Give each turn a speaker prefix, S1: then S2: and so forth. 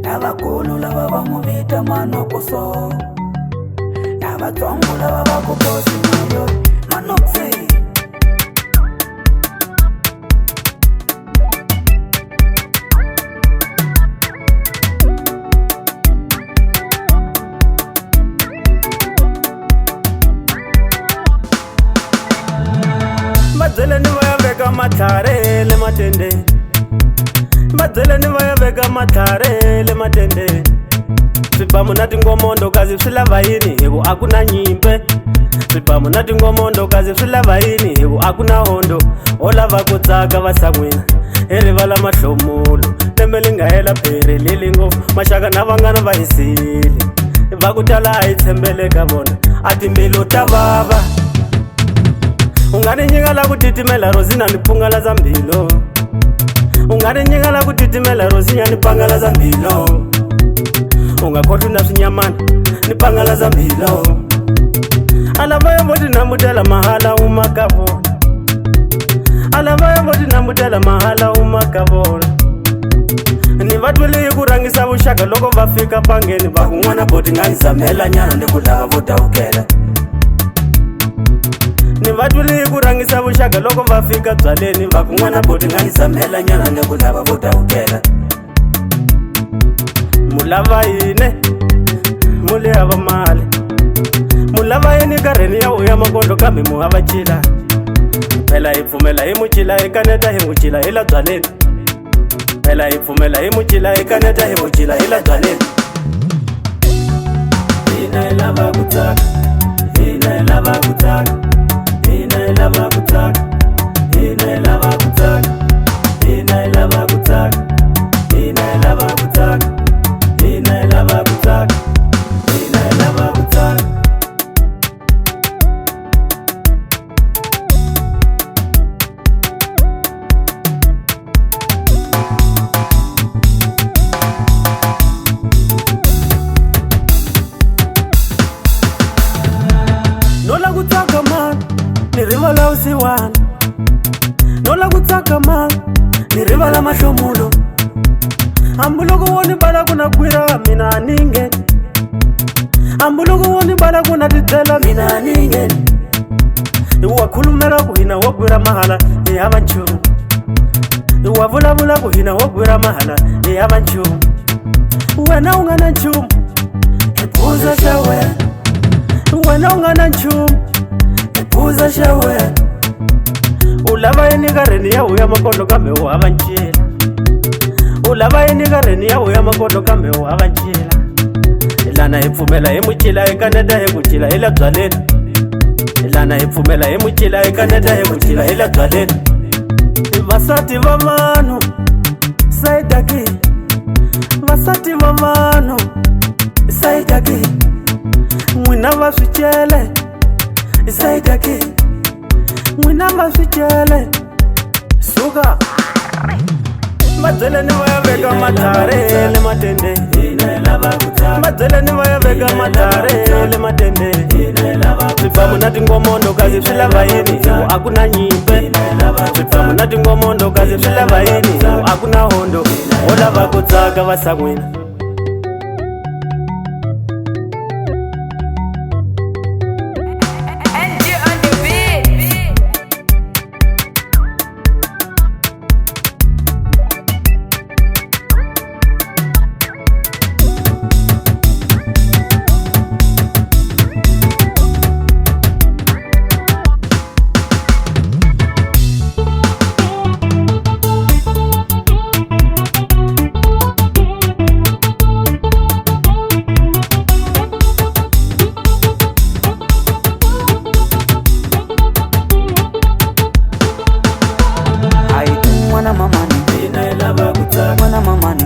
S1: lavakulu lava va n'wi vita Manokuso, lavatsongo lava va ku bosi nayo Manokusi.
S2: Madzeleni va ya veka matlhare le matendeni, madzeleni va ya veka matlhare le matendeni. Swibamu na tingomondo kazi swi lava yini hi ku a ku na nyimpe. Swibamu na tingomondo kazi swi lava yini hi ku a ku na hondo. Ho lava ku tsaka vasan'wina hi rivala mahlomulo, lembe li nga hela pherile ngopfu. Maxaka na vanghana va hisile, va ku tala a hi tshembele ka vona, a timbilu ta vava. Ungani nyinga la ku titimela Rosina ni pungala za mbilo, ungani nyinga la ku titimela Rosina ni pangala za mbilo. Unga khohlu na swinyamana ni pangala za mbilo. Alava ya voti na mudela mahala umaka vona, alava ya voti na mudela mahala umaka vona. Ni vatwele ku rangisa vuxaka loko va fika pangeni va kun'wana boti nga nzamela nyana ni ku lava vo dawukela. Ni vatwele ku rangisa vuxaka loko va fika byaleni va kun'wana boti nga nzamela nyana ni ku lava vo dawukela. Mulava yini mule hava mali, mulava yini karheni ya uya makondo kambe mu hava cila. Phela hi pfumela hi mucila hi kaneta hi mucila hi la byaleni, phela hi pfumela hi mucila hi kaneta hi mucila hi la byaleni. Hina hi lava ku tsaka, hina hi lava ku tsaka, hina hi lava ku tsaka, hina hi lava ku tsaka, hina hi lava ku tsaka, hina hi lava ku tsaka, hina hi lava ku tsaka, hina hi lava ku tsaka. Nola ku tsaka man ni rivala usiwana, nola ku tsaka man ni rivala mahlomulo. Ambuloko woni bala kuna kwira mina ninge, ambuloko woni bala kuna titela mina ninge. Iwa khulumela ku hina wo kwira mahala hi hava nchumu, iwa vulavula ku hina wo kwira mahala hi hava nchumu. Wena u nga na nchumu hi phuza xa wena, wena u nga na nchumu hi phuza xa wena. U lava yini karheni ya uya makondo kambe u hava ncila, u lava yini karheni ya uya makondo kambe u hava ncila. Lana hi pfumela hi mucila hi kaneta hi ku cila hi la byaleni, lana hi pfumela hi mucila hi kaneta hi ku cila hi la byaleni. Vasati va vanhu sayidaki, vasati va vanhu sayidaki, n'wina va swicele sayidaki, n'wina va swicele suka. Madzeleni va ya veka matlhare le matendeni, madzeleni va ya veka matlhare le matendeni. Swibamu na tingomondo kazi swi lava yini hi ku a ku na nyimpe. Swibamu na tingomondo kazi swi lava yini hi ku a ku na hondo. Ho lava ku tsaka vasan'wina.
S1: Mwana mamani,